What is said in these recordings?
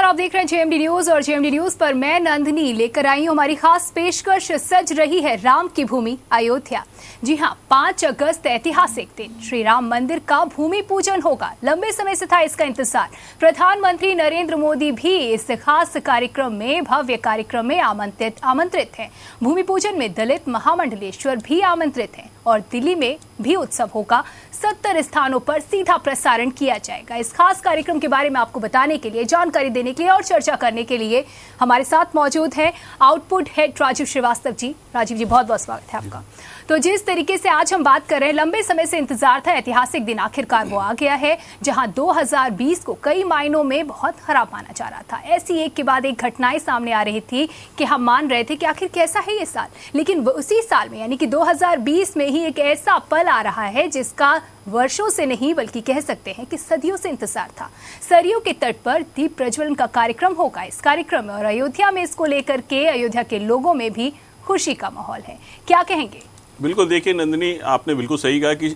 आप देख रहे हैं जेएमडी न्यूज और जेएमडी न्यूज पर मैं नंदिनी लेकर आई हूं हमारी खास पेशकश। सज रही है राम की भूमि अयोध्या। जी हां, 5 अगस्त ऐतिहासिक दिन श्री राम मंदिर का भूमि पूजन होगा। लंबे समय से था इसका इंतजार। प्रधानमंत्री नरेंद्र मोदी भी इस खास कार्यक्रम में, भव्य कार्यक्रम में आमंत्रित हैं। भूमि पूजन में दलित महामंडलेश्वर भी आमंत्रित हैं और दिल्ली में भी उत्सव होगा। 70 स्थानों पर सीधा प्रसारण किया जाएगा। इस खास कार्यक्रम के बारे में आपको बताने के लिए, जानकारी देने के लिए और चर्चा करने के लिए हमारे साथ मौजूद हैं आउटपुट हेड राजीव श्रीवास्तव जी। राजीव जी, बहुत बहुत स्वागत है आपका। तो जिस तरीके से आज हम बात कर रहे हैं, लंबे समय से इंतजार था, ऐतिहासिक दिन आखिरकार वो आ गया है, जहां 2020 को कई मायनों में बहुत खराब माना जा रहा था। ऐसी एक के बाद एक घटनाएं सामने आ रही थी कि हम मान रहे थे कि आखिर कैसा है ये साल। लेकिन उसी साल में यानी कि 2020 में ही एक ऐसा पल आ रहा है जिसका वर्षों से नहीं बल्कि कह सकते हैं कि सदियों से इंतजार था। सरयू के तट पर दीप प्रज्वलन का कार्यक्रम होगा। इस कार्यक्रम में और अयोध्या में इसको लेकर के अयोध्या के लोगों में भी खुशी का माहौल है। क्या कहेंगे? बिल्कुल, देखिए नंदिनी, आपने बिल्कुल सही कहा कि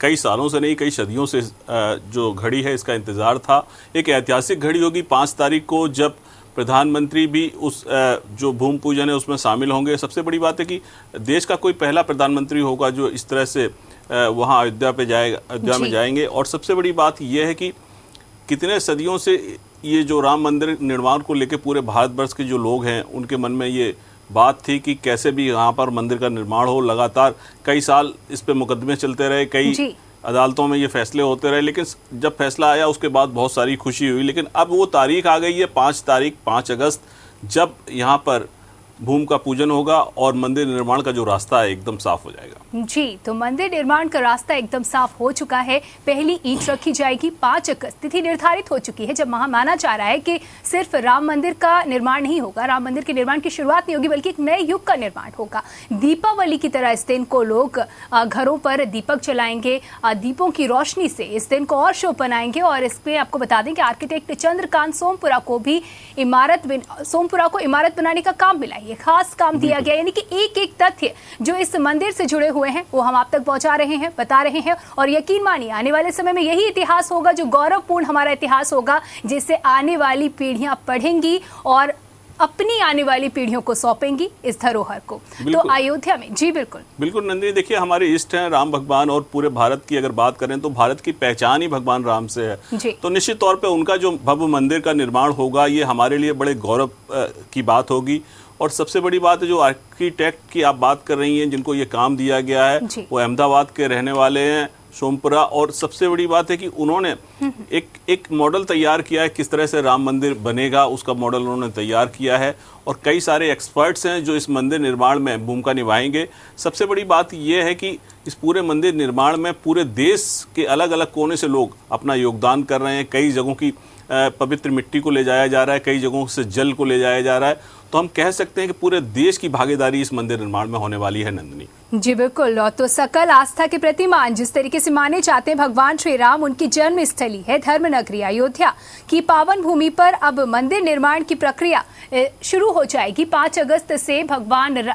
कई सालों से नहीं, कई सदियों से जो घड़ी है इसका इंतजार था। एक ऐतिहासिक घड़ी होगी 5 तारीख को, जब प्रधानमंत्री भी उस जो भूमि पूजन है उसमें शामिल होंगे। सबसे बड़ी बात है कि देश का कोई पहला प्रधानमंत्री होगा जो इस तरह से वहाँ अयोध्या में जाएंगे। और सबसे बड़ी बात यह है कि कितने सदियों से ये जो राम मंदिर निर्माण को लेकर पूरे भारतवर्ष के जो लोग हैं उनके मन में ये बात थी कि कैसे भी यहाँ पर मंदिर का निर्माण हो। लगातार कई साल इस पे मुकदमे चलते रहे, कई अदालतों में ये फैसले होते रहे, लेकिन जब फैसला आया उसके बाद बहुत सारी खुशी हुई। लेकिन अब वो तारीख आ गई है 5 अगस्त, जब यहाँ पर भूमि का पूजन होगा और मंदिर निर्माण का जो रास्ता है एकदम साफ हो जाएगा। जी, तो मंदिर निर्माण का रास्ता एकदम साफ हो चुका है। पहली ईंट रखी जाएगी। 5 अगस्त तिथि निर्धारित हो चुकी है, जब माना जा रहा है कि सिर्फ राम मंदिर का निर्माण नहीं होगा, राम मंदिर के निर्माण की शुरुआत नहीं होगी, बल्कि एक नए युग का निर्माण होगा। दीपावली की तरह इस दिन को लोग घरों पर दीपक जलाएंगे, दीपों की रोशनी से इस दिन को और शुभ बनाएंगे। और इसमें आपको बता दें कि आर्किटेक्ट चंद्रकांत सोमपुरा को भी इमारत बनाने का काम मिला। ये खास काम दिया गया, यानी कि एक एक तथ्य जो इस मंदिर से जुड़े हुए हैं वो हम आप तक पहुंचा रहे हैं, बता रहे हैं। और यकीन मानिए, आने वाले समय में यही इतिहास होगा जो गौरवपूर्ण हमारा इतिहास होगा, जिसे आने वाली पीढ़ियां पढ़ेंगी और अपनी आने वाली पीढ़ियों को सौंपेंगी इस धरोहर को। तो अयोध्या में जी बिल्कुल नंदिनी, देखिए हमारे इष्ट हैं राम भगवान, और पूरे भारत की अगर बात करें तो भारत की पहचान ही भगवान राम से है। तो निश्चित तौर पे उनका जो भव्य मंदिर का निर्माण होगा ये हमारे लिए बड़े गौरव की बात होगी। और सबसे बड़ी बात है, जो आर्किटेक्ट की आप बात कर रही हैं, जिनको ये काम दिया गया है, वो अहमदाबाद के रहने वाले हैं, सोमपुरा। और सबसे बड़ी बात है कि उन्होंने एक मॉडल तैयार किया है किस तरह से राम मंदिर बनेगा, उसका मॉडल उन्होंने तैयार किया है। और कई सारे एक्सपर्ट्स हैं जो इस मंदिर निर्माण में भूमिका निभाएंगे। सबसे बड़ी बात यह है कि इस पूरे मंदिर निर्माण में पूरे देश के अलग अलग कोने से लोग अपना योगदान कर रहे हैं। कई जगहों की पवित्र मिट्टी को ले जाया जा रहा है, कई जगहों से जल को ले जाया जा रहा है। तो हम कह सकते हैं कि पूरे देश की भागीदारी इस मंदिर निर्माण में होने वाली है नंदिनी। जी बिल्कुल। और तो सकल आस्था के प्रतिमान जिस तरीके से माने जाते हैं भगवान श्री राम, उनकी जन्म स्थली है धर्मनगरी अयोध्या की पावन भूमि पर अब मंदिर निर्माण की प्रक्रिया शुरू हो जाएगी। 5 अगस्त से भगवान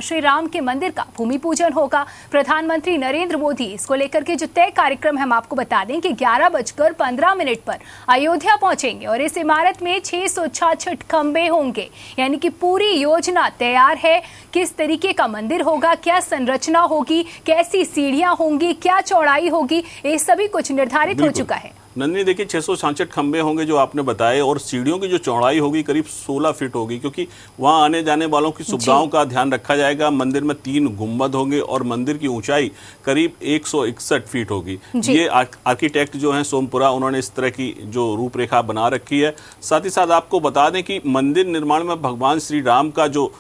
श्री राम के मंदिर का भूमि पूजन होगा। प्रधानमंत्री नरेंद्र मोदी इसको लेकर के जो तय कार्यक्रम है, हम आपको बता दें कि 11:15 पर अयोध्या पहुंचेंगे और इस इमारत में 666 खंबे होंगे, यानी कि पूरी योजना तैयार है। किस तरीके का मंदिर होगा, क्या संरचना होगी, कैसी सीढ़ियां होंगी, क्या चौड़ाई होगी, ये सभी कुछ निर्धारित हो चुका है। नंदिनी, देखिए 666 खंबे होंगे जो आपने बताए, और सीढ़ियों की जो चौड़ाई होगी करीब 16 फीट होगी, क्योंकि वहां आने जाने वालों की सुविधाओं का ध्यान रखा जाएगा। मंदिर में 3 गुंबद होंगे और मंदिर की ऊंचाई करीब 161 फीट होगी। ये आर्किटेक्ट जो हैं सोमपुरा, उन्होंने इस तरह की जो रूपरेखा बना रखी है। साथ ही साथ आपको बता दें कि मंदिर निर्माण में भगवान श्री राम का जो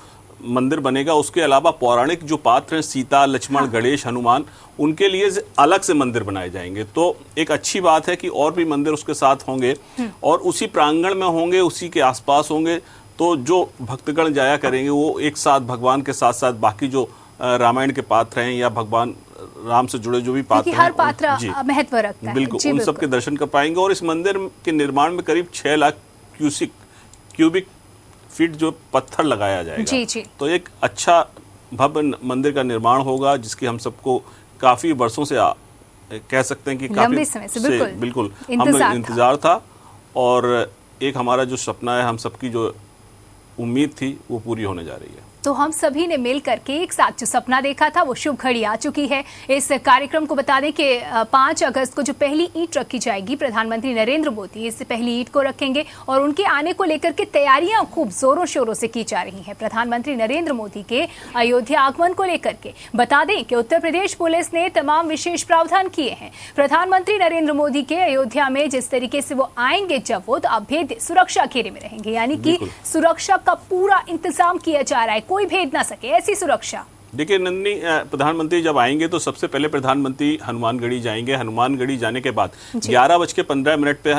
मंदिर बनेगा, उसके अलावा पौराणिक जो पात्र हैं, सीता, लक्ष्मण, गणेश, हनुमान, उनके लिए अलग से मंदिर बनाए जाएंगे। तो एक अच्छी बात है कि और भी मंदिर उसके साथ होंगे और उसी प्रांगण में होंगे, उसी के आसपास होंगे। तो जो भक्तगण जाया करेंगे वो एक साथ भगवान के साथ साथ बाकी जो रामायण के पात्र हैं या भगवान राम से जुड़े जो भी पात्र हैं, हर पात्र महत्व रखता है। बिल्कुल, उन सब के दर्शन कर पाएंगे। और इस मंदिर के निर्माण में करीब 6 लाख क्यूबिक फीट जो पत्थर लगाया जाएगा। तो एक अच्छा भव्य मंदिर का निर्माण होगा, जिसकी हम सबको काफी वर्षों से कह सकते हैं कि काफी समय से बिल्कुल हमें इंतजार था। और एक हमारा जो सपना है, हम सबकी जो उम्मीद थी, वो पूरी होने जा रही है। तो हम सभी ने मिल करके एक साथ जो सपना देखा था वो शुभ घड़ी आ चुकी है। इस कार्यक्रम को बता दें कि 5 अगस्त को जो पहली ईंट रखी जाएगी, प्रधानमंत्री नरेंद्र मोदी इस पहली ईंट को रखेंगे और उनके आने को लेकर के तैयारियां खूब जोरों शोरों से की जा रही हैं। प्रधानमंत्री नरेंद्र मोदी के अयोध्या आगमन को लेकर के बता दें कि उत्तर प्रदेश पुलिस ने तमाम विशेष प्रावधान किए हैं। प्रधानमंत्री नरेंद्र मोदी के अयोध्या में जिस तरीके से वो आएंगे, जब वो तो अभेद्य सुरक्षा घेरे में रहेंगे, यानी कि सुरक्षा का पूरा इंतजाम किया जा रहा है, कोई भेद ना सके ऐसी सुरक्षा। देखिए नंदिनी, प्रधानमंत्री जब आएंगे तो सबसे पहले प्रधानमंत्री हनुमानगढ़ी जाएंगे। हनुमानगढ़ी जाने के बाद 11:15 पे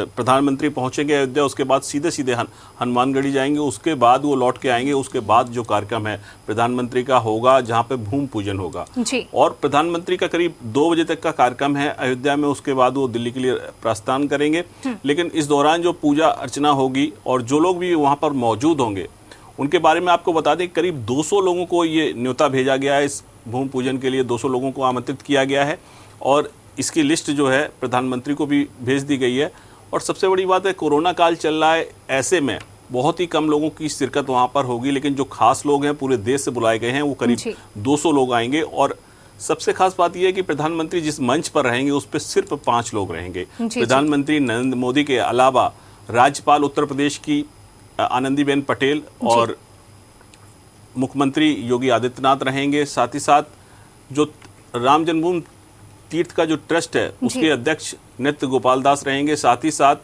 प्रधानमंत्री पहुंचेंगे अयोध्या। उसके बाद सीधे हनुमानगढ़ी जाएंगे। उसके बाद वो लौट के आएंगे। उसके बाद जो कार्यक्रम है प्रधानमंत्री का होगा, जहां पे भूमि पूजन होगा और प्रधानमंत्री का करीब 2 बजे तक का कार्यक्रम है अयोध्या में। उसके बाद वो दिल्ली के लिए प्रस्थान करेंगे। लेकिन इस दौरान जो पूजा अर्चना होगी और जो लोग भी वहां पर मौजूद होंगे उनके बारे में आपको बता दें, करीब 200 लोगों को ये न्योता भेजा गया है। इस भूमि पूजन के लिए 200 लोगों को आमंत्रित किया गया है और इसकी लिस्ट जो है प्रधानमंत्री को भी भेज दी गई है। और सबसे बड़ी बात है, कोरोना काल चल रहा है, ऐसे में बहुत ही कम लोगों की शिरकत वहाँ पर होगी। लेकिन जो खास लोग हैं, पूरे देश से बुलाए गए हैं, वो करीब 200 लोग आएंगे। और सबसे खास बात यह है कि प्रधानमंत्री जिस मंच पर रहेंगे उस पर सिर्फ 5 लोग रहेंगे। प्रधानमंत्री नरेंद्र मोदी के अलावा राज्यपाल उत्तर प्रदेश की आनंदीबेन पटेल और मुख्यमंत्री योगी आदित्यनाथ रहेंगे। साथ ही साथ जो राम जन्मभूमि तीर्थ का जो ट्रस्ट है उसके अध्यक्ष नित्य गोपाल दास रहेंगे। साथ ही साथ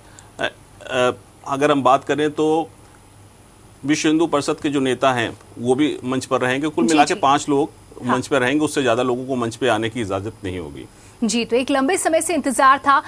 अगर हम बात करें तो विश्व हिंदू परिषद के जो नेता हैं वो भी मंच पर रहेंगे। कुल मिला के 5 लोग मंच पर रहेंगे। उससे ज्यादा लोगों को मंच पे आने की इजाजत नहीं होगी। जी, तो एक लंबे समय से इंतजार था।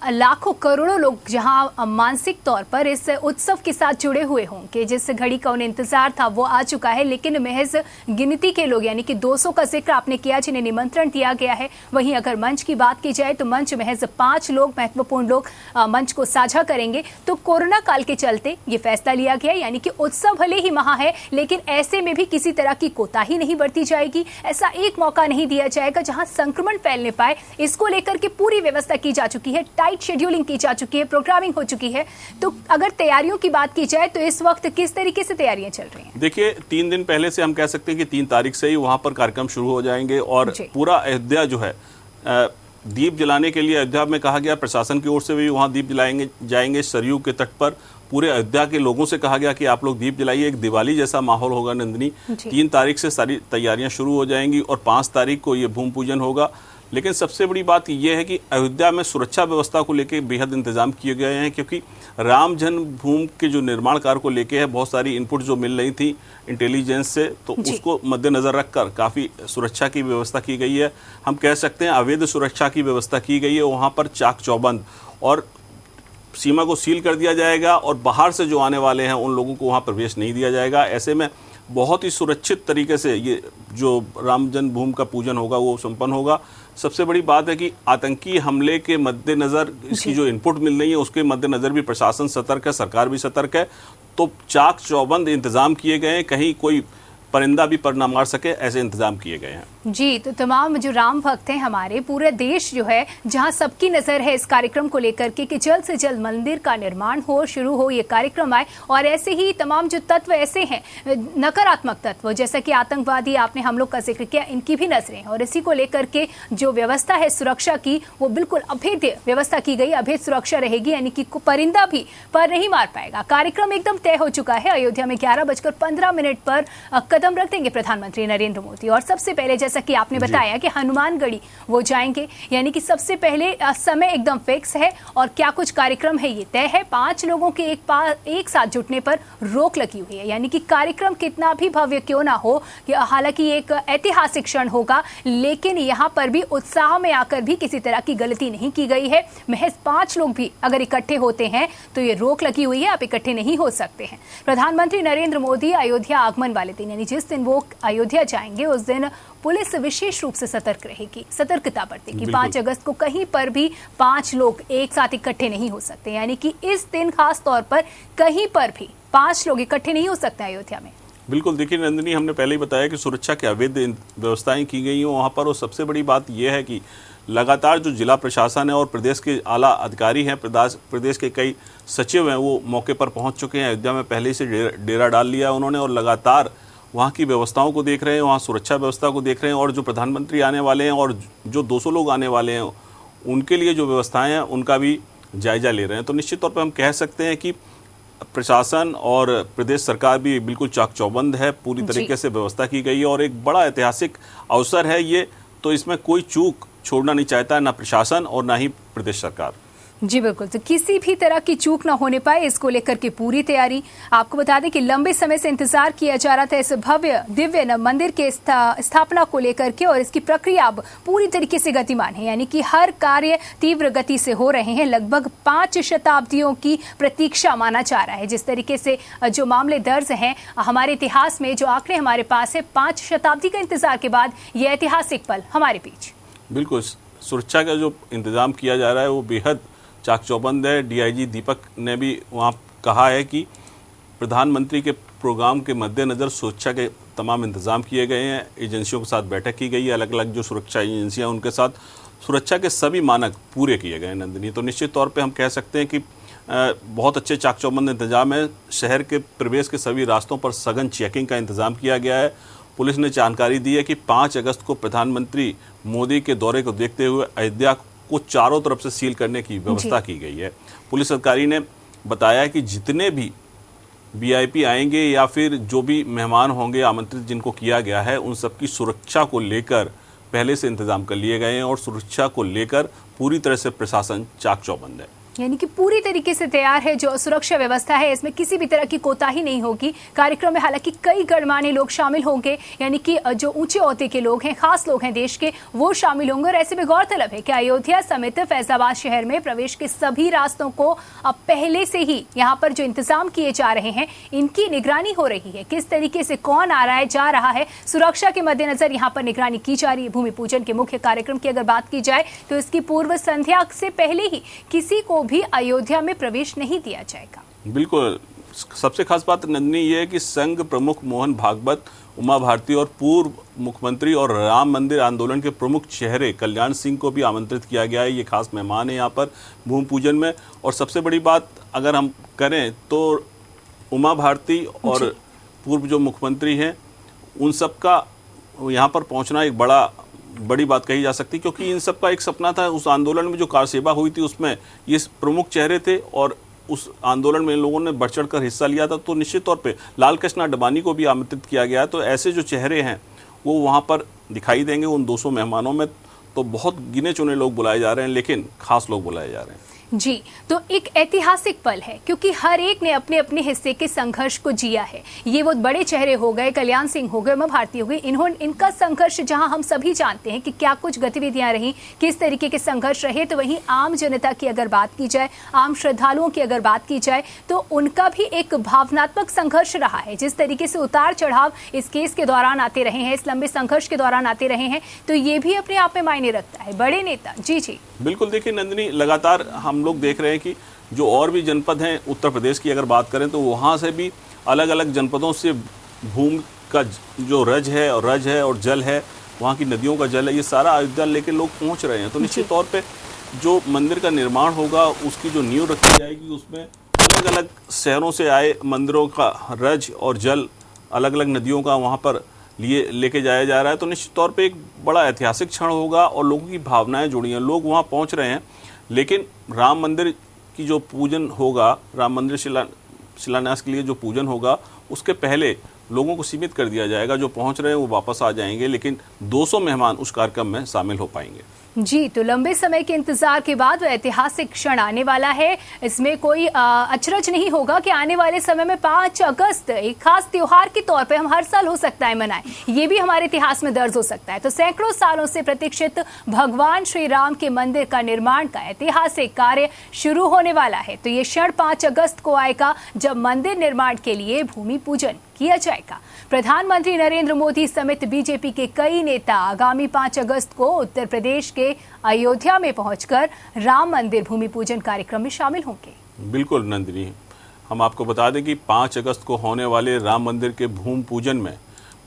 लाखों करोड़ों लोग जहां मानसिक तौर पर इस उत्सव के साथ जुड़े हुए होंगे, जिस घड़ी का उन्हें इंतजार था वो आ चुका है। लेकिन महज गिनती के लोग, यानी कि 200 का जिक्र आपने किया जिन्हें निमंत्रण दिया गया है। वहीं अगर मंच की बात की जाए तो मंच महज 5 लोग, महत्वपूर्ण लोग मंच को साझा करेंगे। तो कोरोना काल के चलते ये फैसला लिया गया, यानी कि उत्सव भले ही महा है लेकिन ऐसे में भी किसी तरह की कोताही नहीं बरती जाएगी। ऐसा एक मौका नहीं दिया जाएगा जहां संक्रमण फैलने पाए। इसको लेकर के पूरी व्यवस्था की जा चुकी है, टाइट शेड्यूलिंग की जा चुकी है, प्रोग्रामिंग हो चुकी है। तो अगर तैयारियों की बात की जाए तो इस वक्त किस तरीके से तैयारियां चल रही हैं? देखिए, 3 दिन पहले से हम कह सकते हैं कि 3 तारीख से ही वहां पर कार्यक्रम शुरू हो जाएंगे और पूरा अयोध्या जो है दीप जलाने के लिए अयोध्या में कहा गया, प्रशासन की ओर से भी वहां दीप जलाएंगे जाएंगे सरयू के तट पर। पूरे अयोध्या के लोगों से कहा गया कि आप लोग दीप जलाइए। एक दिवाली जैसा माहौल होगा नंदिनी। 3 तारीख से सारी तैयारियां शुरू हो जाएंगी और 5 तारीख को ये भूमि पूजन होगा। लेकिन सबसे बड़ी बात यह है कि अयोध्या में सुरक्षा व्यवस्था को लेकर बेहद इंतजाम किए गए हैं, क्योंकि राम जन्मभूमि के जो निर्माण कार्य को लेकर है बहुत सारी इनपुट जो मिल रही थी इंटेलिजेंस से, तो उसको मद्देनजर रखकर काफ़ी सुरक्षा की व्यवस्था की गई है। हम कह सकते हैं अवैध सुरक्षा की व्यवस्था की गई है। वहाँ पर चाक चौबंद और सीमा को सील कर दिया जाएगा और बाहर से जो आने वाले हैं उन लोगों को वहाँ प्रवेश नहीं दिया जाएगा। ऐसे में बहुत ही सुरक्षित तरीके से ये जो राम जन्मभूमि का पूजन होगा वो संपन्न होगा। सबसे बड़ी बात है कि आतंकी हमले के मद्देनजर इसकी जो इनपुट मिल रही है उसके मद्देनजर भी प्रशासन सतर्क है, सरकार भी सतर्क है। तो चाक चौबंद इंतजाम किए गए हैं, कहीं कोई परिंदा भी पर ना मार सके, ऐसे इंतजाम किए गए हैं। जी, तो तमाम जो राम भक्त हैं हमारे, पूरे देश जो है जहां सबकी नजर है इस कार्यक्रम को लेकर के कि जल्द से जल्द मंदिर का निर्माण हो, शुरू हो, ये कार्यक्रम आए। और ऐसे ही तमाम जो तत्व ऐसे हैं नकारात्मक तत्व, जैसा कि आतंकवादी आपने हम लोग का जिक्र किया, इनकी भी नजरें और इसी को लेकर के जो व्यवस्था है सुरक्षा की वो बिल्कुल अभेद्य व्यवस्था की गई। अभेद सुरक्षा रहेगी, यानी कि परिंदा भी पर नहीं मार पाएगा। कार्यक्रम एकदम तय हो चुका है। अयोध्या में 11:15 पर कदम रख देंगे प्रधानमंत्री नरेंद्र मोदी। और सबसे पहले जैसा कि आपने बताया कि हनुमानगढ़ी वो जाएंगे, यानी कि सबसे पहले समय एकदम फिक्स है और क्या कुछ कार्यक्रम है ये तय है। 5 लोगों के एक साथ जुटने पर रोक लगी हुई है, यानी कि कार्यक्रम कितना भी भव्य क्यों ना हो, हालांकि एक ऐतिहासिक क्षण होगा, लेकिन यहाँ पर भी उत्साह में आकर भी किसी तरह की गलती नहीं की गई है। महज 5 लोग भी अगर इकट्ठे होते हैं तो ये रोक लगी हुई है, आप इकट्ठे नहीं हो सकते हैं। प्रधानमंत्री नरेंद्र मोदी अयोध्या आगमन वाले दिन, यानी जिस दिन वो अयोध्या जाएंगे उस दिन पुलिस विशेष रूप से सतर्क रहेगी, सतर्कता बरतेगी। 5 अगस्त को कहीं पर भी 5 लोग एक साथ इकट्ठे नहीं हो सकते, यानी कि इस दिन खास तौर पर कहीं पर भी 5 लोग इकट्ठे नहीं हो सकते अयोध्या में। बिल्कुल, देखिए नंदिनी, हमने पहले ही बताया कि सुरक्षा के अवैध व्यवस्थाएं की गई हैं वहाँ पर, और सबसे बड़ी बात यह है कि लगातार जो जिला प्रशासन है और प्रदेश के आला अधिकारी हैं, प्रदेश के कई सचिव हैं, वो मौके पर पहुंच चुके हैं। अयोध्या में पहले से डेरा डाल लिया उन्होंने और लगातार वहाँ की व्यवस्थाओं को देख रहे हैं, वहाँ सुरक्षा व्यवस्था को देख रहे हैं, और जो प्रधानमंत्री आने वाले हैं और जो 200 लोग आने वाले हैं उनके लिए जो व्यवस्थाएं हैं उनका भी जायजा ले रहे हैं। तो निश्चित तौर पर हम कह सकते हैं कि प्रशासन और प्रदेश सरकार भी बिल्कुल चाक चौबंद है, पूरी तरीके से व्यवस्था की गई है और एक बड़ा ऐतिहासिक अवसर है ये, तो इसमें कोई चूक छोड़ना नहीं चाहता, ना प्रशासन और ना ही प्रदेश सरकार। जी बिल्कुल, तो किसी भी तरह की चूक ना होने पाए, इसको लेकर के पूरी तैयारी। आपको बता दें कि लंबे समय से इंतजार किया जा रहा था इस भव्य दिव्य मंदिर के स्थापना को लेकर के, और इसकी प्रक्रिया अब पूरी तरीके से गतिमान है, यानी कि हर कार्य तीव्र गति से हो रहे हैं। लगभग 5 शताब्दियों की प्रतीक्षा माना जा रहा है। जिस तरीके से जो मामले दर्ज हैं हमारे इतिहास में, जो आंकड़े हमारे पास है, 5 शताब्दी का इंतजार के बाद यह ऐतिहासिक पल हमारे बीच। बिल्कुल, सुरक्षा का जो इंतजाम किया जा रहा है वो बेहद चाक चौबंद है। डीआईजी दीपक ने भी वहाँ कहा है कि प्रधानमंत्री के प्रोग्राम के मद्देनज़र सुरक्षा के तमाम इंतजाम किए गए हैं। एजेंसियों के साथ बैठक की गई है, अलग अलग जो सुरक्षा एजेंसियां उनके साथ सुरक्षा के सभी मानक पूरे किए गए हैं नंदिनी। तो निश्चित तौर पे हम कह सकते हैं कि बहुत अच्छे चाक चौबंद इंतजाम है। शहर के प्रवेश के सभी रास्तों पर सघन चेकिंग का इंतजाम किया गया है। पुलिस ने जानकारी दी है कि 5 अगस्त को प्रधानमंत्री मोदी के दौरे को देखते हुए अयोध्या को चारों तरफ से सील करने की व्यवस्था की गई है। पुलिस अधिकारी ने बताया कि जितने भी वीआईपी आएंगे या फिर जो भी मेहमान होंगे आमंत्रित जिनको किया गया है, उन सबकी सुरक्षा को लेकर पहले से इंतजाम कर लिए गए हैं और सुरक्षा को लेकर पूरी तरह से प्रशासन चाक चौबंद है, यानी कि पूरी तरीके से तैयार है। जो सुरक्षा व्यवस्था है इसमें किसी भी तरह की कोताही नहीं होगी। कार्यक्रम में हालांकि कई गणमान्य लोग शामिल होंगे, यानी कि जो ऊंचे ओहदे के लोग हैं, खास लोग हैं देश के, वो शामिल होंगे। और ऐसे में गौरतलब है कि अयोध्या समेत फैजाबाद शहर में प्रवेश के सभी रास्तों को अब पहले से ही यहाँ पर जो इंतजाम किए जा रहे हैं इनकी निगरानी हो रही है। किस तरीके से कौन आ रहा है, जा रहा है, सुरक्षा के मद्देनजर यहाँ पर निगरानी की जा रही है। भूमि पूजन के मुख्य कार्यक्रम की अगर बात की जाए तो इसकी पूर्व संध्या से पहले ही किसी को भी अयोध्या में प्रवेश नहीं दिया जाएगा। बिल्कुल, सबसे खास बात नंदिनी ये है कि संघ प्रमुख मोहन भागवत, उमा भारती और पूर्व मुख्यमंत्री और राम मंदिर आंदोलन के प्रमुख चेहरे कल्याण सिंह को भी आमंत्रित किया गया है। ये खास मेहमान है यहाँ पर भूमि पूजन में। और सबसे बड़ी बात अगर हम करें तो उमा भारती और पूर्व जो मुख्यमंत्री हैं उन सब का यहाँ पर पहुँचना एक बड़ी बात कही जा सकती, क्योंकि इन सब का एक सपना था। उस आंदोलन में जो कार सेवा हुई थी उसमें ये प्रमुख चेहरे थे और उस आंदोलन में इन लोगों ने बढ़ चढ़ कर हिस्सा लिया था। तो निश्चित तौर पे लाल कृष्ण आडवाणी को भी आमंत्रित किया गया है। तो ऐसे जो चेहरे हैं वो वहाँ पर दिखाई देंगे उन 200 मेहमानों में। तो बहुत गिने चुने लोग बुलाए जा रहे हैं, लेकिन खास लोग बुलाए जा रहे हैं। जी, तो एक ऐतिहासिक पल है क्योंकि हर एक ने अपने अपने हिस्से के संघर्ष को जिया है। ये वो बड़े चेहरे हो गए, कल्याण सिंह हो गए, उमा भारती हो गई, इनका संघर्ष जहां हम सभी जानते हैं कि क्या कुछ गतिविधियां रही, किस तरीके के संघर्ष रहे। तो वहीं आम जनता की अगर बात की जाए, आम श्रद्धालुओं की अगर बात की जाए, तो उनका भी एक भावनात्मक संघर्ष रहा है। जिस तरीके से उतार चढ़ाव इस केस के दौरान आते रहे हैं, इस लंबे संघर्ष के दौरान आते रहे हैं, तो ये भी अपने आप में मायने रखता है। बड़े नेता, जी बिल्कुल, देखिए नंदिनी, लगातार हम लोग देख रहे हैं कि जो और भी जनपद हैं उत्तर प्रदेश की अगर बात करें तो वहाँ से भी अलग अलग जनपदों से भूमि का जो रज है और जल है, वहाँ की नदियों का जल है, ये सारा अयोध्या लेके लोग पहुँच रहे हैं। तो निश्चित तौर पे जो मंदिर का निर्माण होगा उसकी जो नींव रखी जाएगी उसमें अलग अलग शहरों से आए मंदिरों का रज और जल, अलग अलग नदियों का वहाँ पर लेके जाया जा रहा है। तो निश्चित तौर पे एक बड़ा ऐतिहासिक क्षण होगा और लोगों की भावनाएं जुड़ी हैं, लोग वहाँ पहुँच रहे हैं। लेकिन राम मंदिर की जो पूजन होगा, राम मंदिर शिलान्यास के लिए जो पूजन होगा, उसके पहले लोगों को सीमित कर दिया जाएगा। जो पहुँच रहे हैं वो वापस आ जाएंगे, लेकिन 200 मेहमान उस कार्यक्रम में शामिल हो पाएंगे। जी, तो लंबे समय के इंतजार के बाद वो ऐतिहासिक क्षण आने वाला है। इसमें कोई अचरज नहीं होगा कि आने वाले समय में 5 अगस्त एक खास त्योहार के तौर पे हम हर साल हो सकता है मनाएं, ये भी हमारे इतिहास में दर्ज हो सकता है। तो सैकड़ों सालों से प्रतीक्षित भगवान श्री राम के मंदिर का निर्माण का ऐतिहासिक कार्य शुरू होने वाला है। तो ये क्षण 5 अगस्त को आएगा जब मंदिर निर्माण के लिए भूमि पूजन किया जाएगा। प्रधानमंत्री नरेंद्र मोदी समेत बीजेपी के कई नेता आगामी 5 अगस्त को उत्तर प्रदेश के अयोध्या में पहुंचकर राम मंदिर भूमि पूजन कार्यक्रम में शामिल होंगे। बिल्कुल नंदिनी, हम आपको बता दें कि 5 अगस्त को होने वाले राम मंदिर के भूमि पूजन में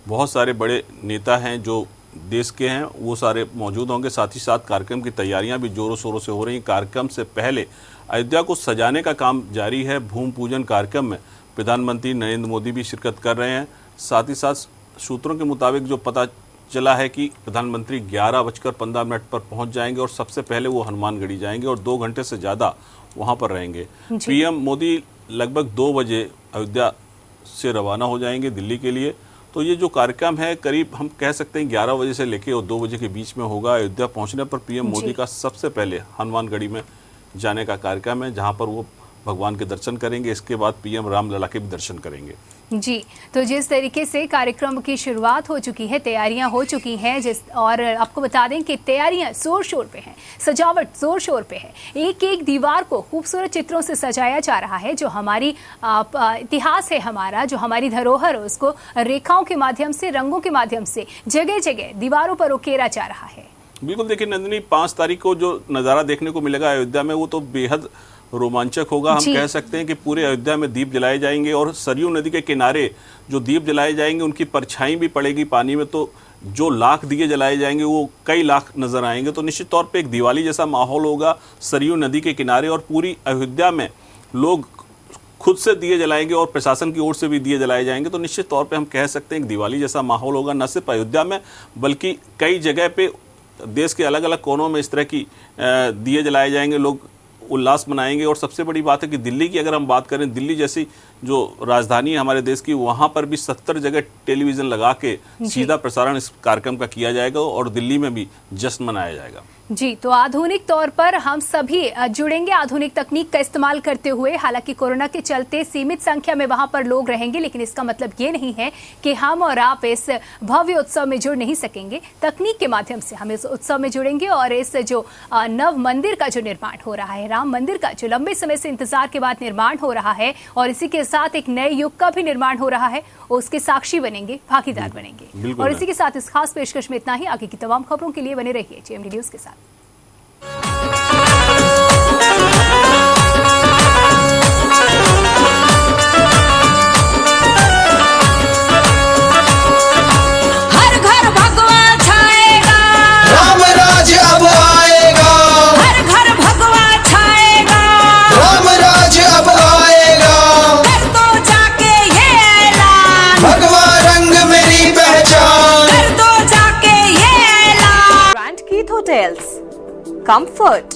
बहुत सारे बड़े नेता हैं जो देश के हैं, वो सारे मौजूद होंगे। साथ ही साथ कार्यक्रम की तैयारियां भी जोरों शोरों से हो रही हैं। कार्यक्रम से पहले अयोध्या को सजाने का काम जारी है। भूमि पूजन कार्यक्रम में प्रधानमंत्री नरेंद्र मोदी भी शिरकत कर रहे हैं। साथ ही साथ सूत्रों के मुताबिक जो पता चला है कि प्रधानमंत्री 11:15 पर पहुंच जाएंगे और सबसे पहले वो हनुमानगढ़ी जाएंगे और 2 घंटे से ज़्यादा वहां पर रहेंगे। पीएम मोदी लगभग 2 बजे अयोध्या से रवाना हो जाएंगे दिल्ली के लिए। तो ये जो कार्यक्रम है करीब हम कह सकते हैं 11 बजे से लेकर और 2 बजे के बीच में होगा। अयोध्या पहुंचने पर पीएम मोदी का सबसे पहले हनुमानगढ़ी में जाने का कार्यक्रम है, जहां पर वो भगवान के दर्शन करेंगे। इसके बाद पीएम रामलला के भी दर्शन करेंगे। जी, तो जिस तरीके से कार्यक्रम की शुरुआत हो चुकी है, तैयारियां हो चुकी हैं, और आपको बता दें कि तैयारियां जोर शोर पे हैं, सजावट जोर शोर पे है। एक एक दीवार को खूबसूरत चित्रों से सजाया जा रहा है। जो हमारी इतिहास है हमारा, जो हमारी धरोहर है, उसको रेखाओं के माध्यम से, रंगों के माध्यम से जगह जगह दीवारों पर उकेरा जा रहा है। बिल्कुल, देखिए नंदिनी, 5 तारीख को जो नज़ारा देखने को मिलेगा अयोध्या में वो तो बेहद रोमांचक होगा। हम कह सकते हैं कि पूरे अयोध्या में दीप जलाए जाएंगे और सरयू नदी के किनारे जो दीप जलाए जाएंगे उनकी परछाई भी पड़ेगी पानी में। तो जो लाख दिए जलाए जाएंगे वो कई लाख नजर आएंगे। तो निश्चित तौर पे एक दिवाली जैसा माहौल होगा सरयू नदी के किनारे। और पूरी अयोध्या में लोग खुद से दिए जलाएंगे और प्रशासन की ओर से भी दिए जलाए जाएंगे। तो निश्चित तौर पे हम कह सकते हैं एक दिवाली जैसा माहौल होगा, न सिर्फ अयोध्या में बल्कि कई जगह पे देश के अलग अलग कोनों में इस तरह की दिए जलाए जाएंगे, लोग उल्लास मनाएंगे। और सबसे बड़ी बात है कि दिल्ली की अगर हम बात करें, दिल्ली जैसी जो राजधानी है हमारे देश की, वहां पर भी 70 जगह टेलीविजन लगा के सीधा प्रसारण इस कार्यक्रम का किया जाएगा और दिल्ली में भी जश्न मनाया जाएगा। जी, तो आधुनिक तौर पर हम सभी जुड़ेंगे आधुनिक तकनीक का इस्तेमाल करते हुए। हालांकि कोरोना के चलते सीमित संख्या में वहां पर लोग रहेंगे, लेकिन इसका मतलब ये नहीं है कि हम और आप इस भव्य उत्सव में जुड़ नहीं सकेंगे। तकनीक के माध्यम से हम इस उत्सव में जुड़ेंगे और इस जो नव मंदिर का जो निर्माण हो रहा है, राम मंदिर का जो लंबे समय से इंतजार के बाद निर्माण हो रहा है और इसी के साथ एक नए युग का भी निर्माण हो रहा है, उसके साक्षी बनेंगे, भागीदार बनेंगे। और इसी के साथ इस खास पेशकश में इतना ही। आगे की तमाम खबरों के लिए बने रहिए जेएमडी न्यूज के साथ। Hotels, comfort,